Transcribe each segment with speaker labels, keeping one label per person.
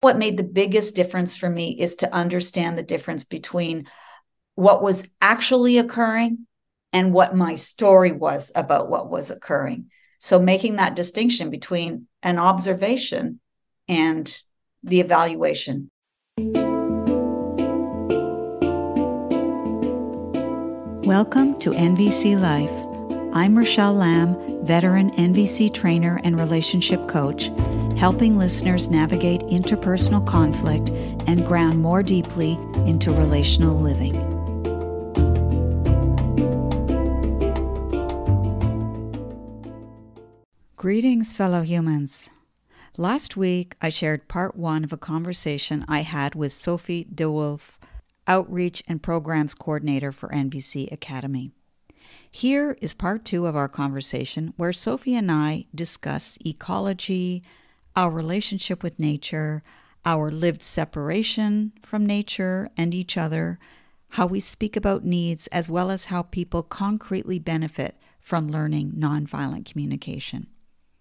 Speaker 1: What made the biggest difference for me is to understand the difference between what was actually occurring and what my story was about what was occurring. So making that distinction between an observation and the evaluation.
Speaker 2: Welcome to NVC Life. I'm Rachelle Lamb, veteran NVC trainer and relationship coach, helping listeners navigate interpersonal conflict and ground more deeply into relational living. Greetings, fellow humans. Last week, I shared part one of a conversation I had with Sofie De Wulf, Outreach and Programs Coordinator for NVC Academy. Here is part two of our conversation where Sofie and I discuss ecology, our relationship with nature, our lived separation from nature and each other, how we speak about needs, as well as how people concretely benefit from learning nonviolent communication.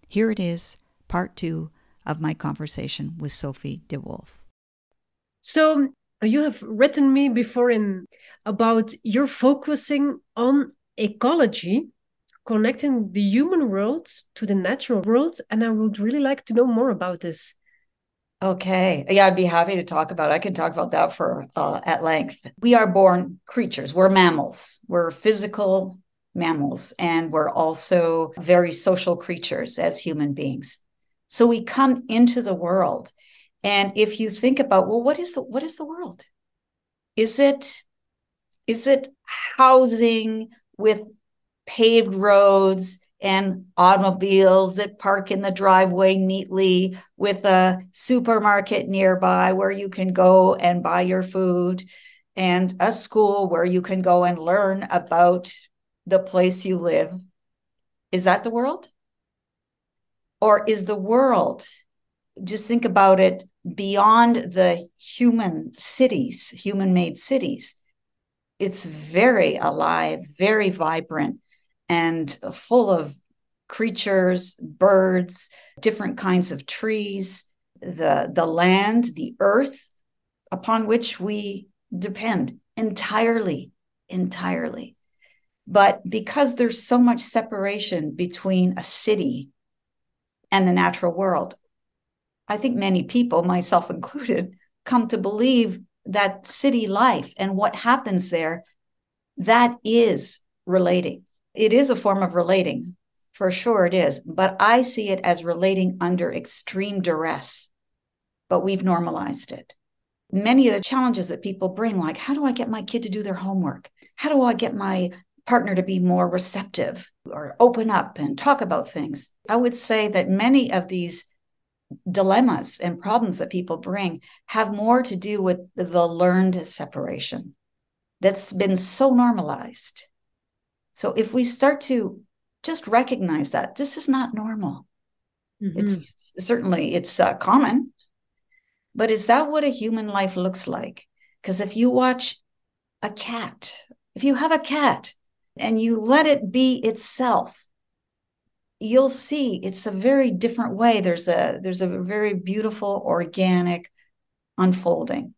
Speaker 2: Here it is, part two of my conversation with Sofie De Wulf.
Speaker 3: So you have written me before about you're focusing on ecology, connecting the human world to the natural world, and I would really like to know more about this.
Speaker 1: Okay. Yeah, I'd be happy to talk about it. I can talk about that for at length. We are born creatures. We're mammals. We're physical mammals, and we're also very social creatures as human beings. So we come into the world, and if you think about, well, what is the world? Is it housing with paved roads and automobiles that park in the driveway neatly, with a supermarket nearby where you can go and buy your food, and a school where you can go and learn about the place you live? Is that the world? Or is the world, just think about it, beyond the human cities, human-made cities? It's very alive, very vibrant, and full of creatures, birds, different kinds of trees, the land, the earth upon which we depend entirely. But because there's so much separation between a city and the natural world, I think many people, myself included, come to believe that city life and what happens there, that is relating. It is a form of relating, for sure it is, but I see it as relating under extreme duress, but we've normalized it. Many of the challenges that people bring, like, how do I get my kid to do their homework? How do I get my partner to be more receptive or open up and talk about things? I would say that many of these dilemmas and problems that people bring have more to do with the learned separation that's been so normalized. So if we start to just recognize that this is not normal, it's certainly common, but is that what a human life looks like? Because if you watch a cat, if you have a cat and you let it be itself, you'll see it's a very different way. There's a very beautiful, organic unfolding.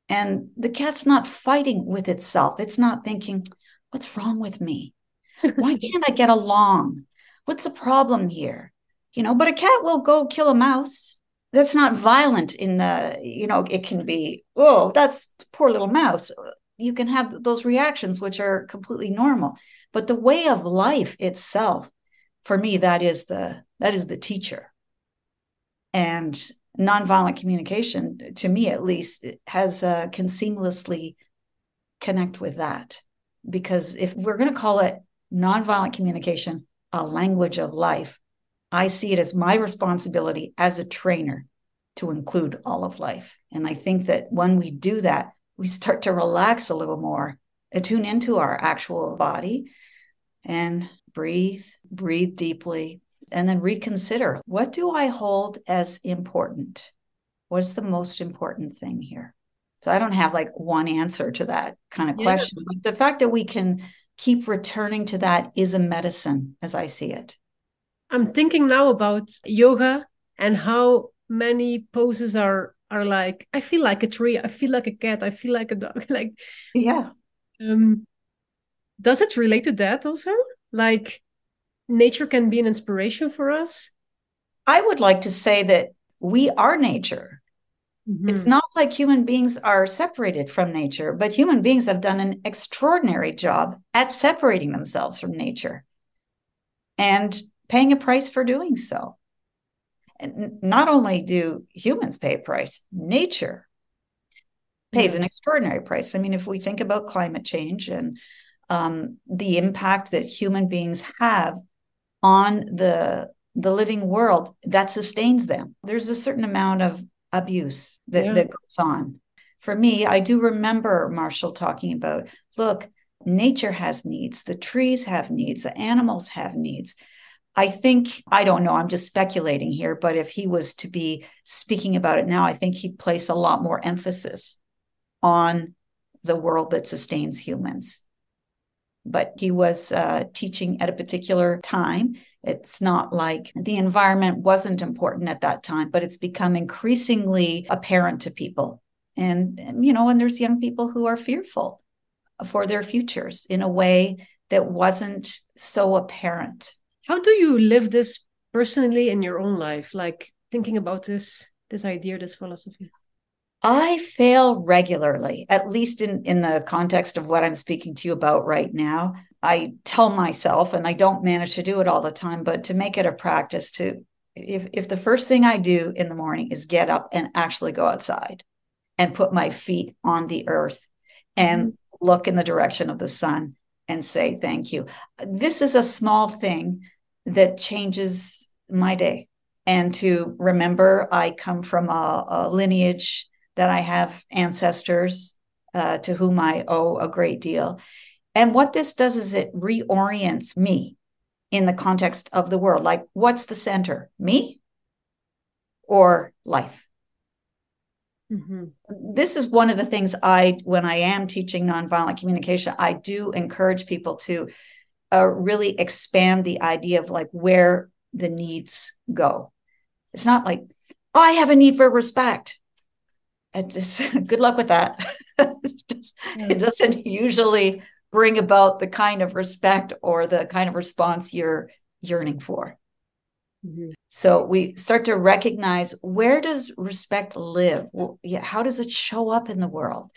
Speaker 1: And the cat's not fighting with itself. It's not thinking, what's wrong with me? Why can't I get along? What's the problem here? But a cat will go kill a mouse. That's not violent in the, it can be, oh, that's poor little mouse. You can have those reactions, which are completely normal. But the way of life itself, for me, that is the teacher. And nonviolent communication, to me at least, can seamlessly connect with that. Because if we're going to call it nonviolent communication, a language of life, I see it as my responsibility as a trainer to include all of life. And I think that when we do that, we start to relax a little more, attune into our actual body, and breathe deeply, and then reconsider, what do I hold as important? What's the most important thing here? So I don't have like one answer to that kind of question, but the fact that we can keep returning to that is a medicine, as I see it.
Speaker 3: I'm thinking now about yoga and how many poses are are like, I feel like a tree, I feel like a cat, I feel like a dog. Like,
Speaker 1: Yeah.
Speaker 3: does it relate to that also? Like, nature can be an inspiration for us?
Speaker 1: I would like to say that we are nature. It's not like human beings are separated from nature, but human beings have done an extraordinary job at separating themselves from nature and paying a price for doing so. And not only do humans pay a price, nature pays an extraordinary price. I mean, if we think about climate change and the impact that human beings have on the living world that sustains them, there's a certain amount of abuse that goes on. For me, I do remember Marshall talking about, look, nature has needs, the trees have needs, the animals have needs. I think, I don't know, I'm just speculating here, but if he was to be speaking about it now, I think he'd place a lot more emphasis on the world that sustains humans. But he was teaching at a particular time. It's not like the environment wasn't important at that time, but it's become increasingly apparent to people. And there's young people who are fearful for their futures in a way that wasn't so apparent.
Speaker 3: How do you live this personally in your own life? Like thinking about this idea, this philosophy?
Speaker 1: I fail regularly, at least in the context of what I'm speaking to you about right now. I tell myself, and I don't manage to do it all the time, but to make it a practice to, if the first thing I do in the morning is get up and actually go outside and put my feet on the earth and look in the direction of the sun and say, thank you. This is a small thing that changes my day. And to remember, I come from a lineage that I have ancestors to whom I owe a great deal. And what this does is it reorients me in the context of the world. Like, what's the center? Me or life? This is one of the things when I am teaching nonviolent communication, I do encourage people to really expand the idea of like where the needs go. It's not like, I have a need for respect. Just good luck with that. It doesn't usually bring about the kind of respect or the kind of response you're yearning for. So we start to recognize, where does respect live? Well, how does it show up in the world?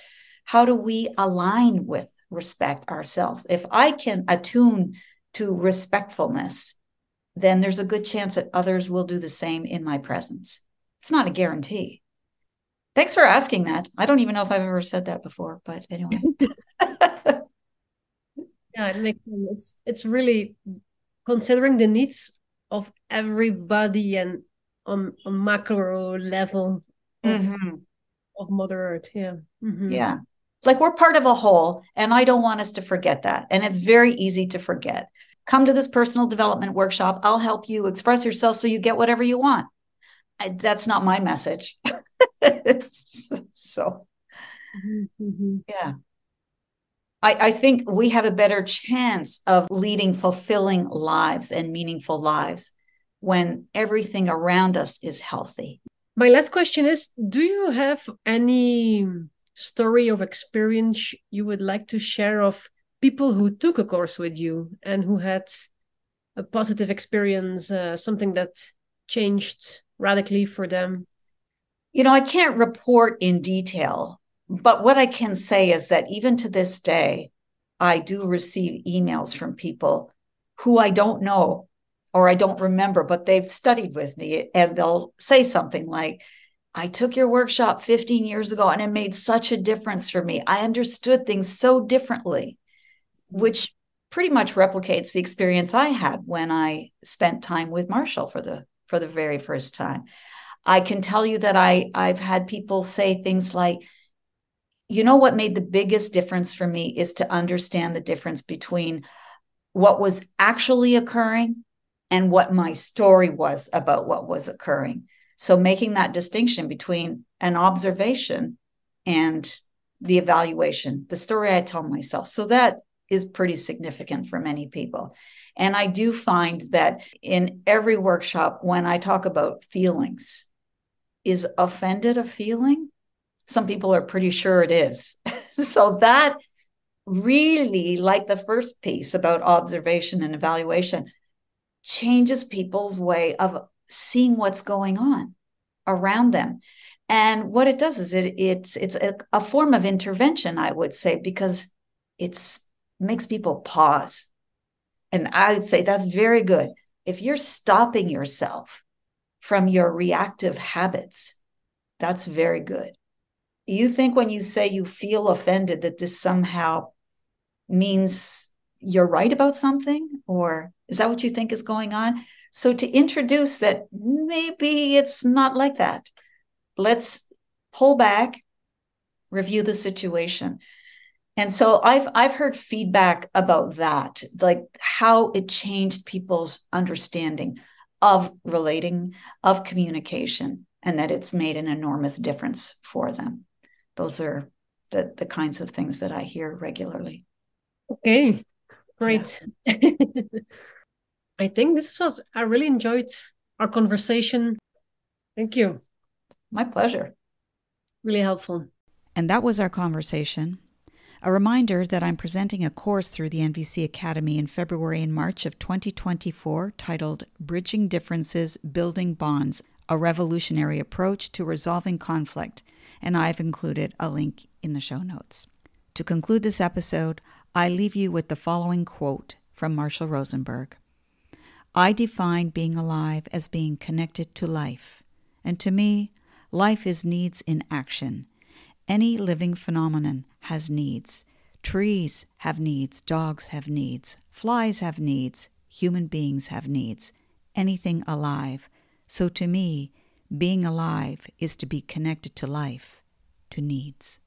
Speaker 1: How do we align with respect ourselves? If I can attune to respectfulness, then there's a good chance that others will do the same in my presence. It's not a guarantee. Thanks for asking that. I don't even know if I've ever said that before, but anyway.
Speaker 3: Yeah, it makes sense. It's really considering the needs of everybody and on macro level of Mother Earth. Yeah.
Speaker 1: Yeah. Like we're part of a whole, and I don't want us to forget that. And it's very easy to forget. Come to this personal development workshop. I'll help you express yourself so you get whatever you want. That's not my message. So, yeah. I think we have a better chance of leading fulfilling lives and meaningful lives when everything around us is healthy.
Speaker 3: My last question is, do you have any story of experience you would like to share of people who took a course with you and who had a positive experience, something that changed radically for them?
Speaker 1: I can't report in detail, but what I can say is that even to this day, I do receive emails from people who I don't know or I don't remember, but they've studied with me, and they'll say something like, I took your workshop 15 years ago and it made such a difference for me. I understood things so differently, which pretty much replicates the experience I had when I spent time with Marshall for the very first time. I can tell you that I've had people say things like, what made the biggest difference for me is to understand the difference between what was actually occurring and what my story was about what was occurring. So making that distinction between an observation and the evaluation, the story I tell myself. So that is pretty significant for many people. And I do find that in every workshop, when I talk about feelings, is offended a feeling? Some people are pretty sure it is. So that really, like the first piece about observation and evaluation, changes people's way of seeing what's going on around them. And what it does is it's a form of intervention, I would say, because it makes people pause. And I would say that's very good. If you're stopping yourself from your reactive habits, that's very good. You think when you say you feel offended that this somehow means you're right about something? Or is that what you think is going on? So to introduce that maybe it's not like that. Let's pull back, review the situation. And so I've heard feedback about that, like how it changed people's understanding of relating, of communication, and that it's made an enormous difference for them. Those are the kinds of things that I hear regularly.
Speaker 3: Okay, great. Yeah. I think I really enjoyed our conversation. Thank you.
Speaker 1: My pleasure.
Speaker 3: Really helpful.
Speaker 2: And that was our conversation. A reminder that I'm presenting a course through the NVC Academy in February and March of 2024 titled Bridging Differences, Building Bonds, a Revolutionary Approach to Resolving Conflict, and I've included a link in the show notes. To conclude this episode, I leave you with the following quote from Marshall Rosenberg. I define being alive as being connected to life, and to me, life is needs in action. Any living phenomenon has needs. Trees have needs, dogs have needs, flies have needs, human beings have needs, anything alive. So to me, being alive is to be connected to life, to needs.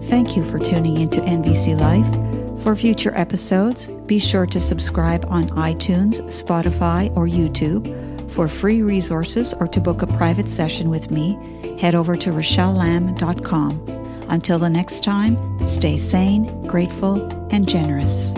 Speaker 2: Thank you for tuning into NVC Life. For future episodes, be sure to subscribe on iTunes, Spotify, or YouTube. For free resources or to book a private session with me, head over to RachelleLamb.com. Until the next time, stay sane, grateful, and generous.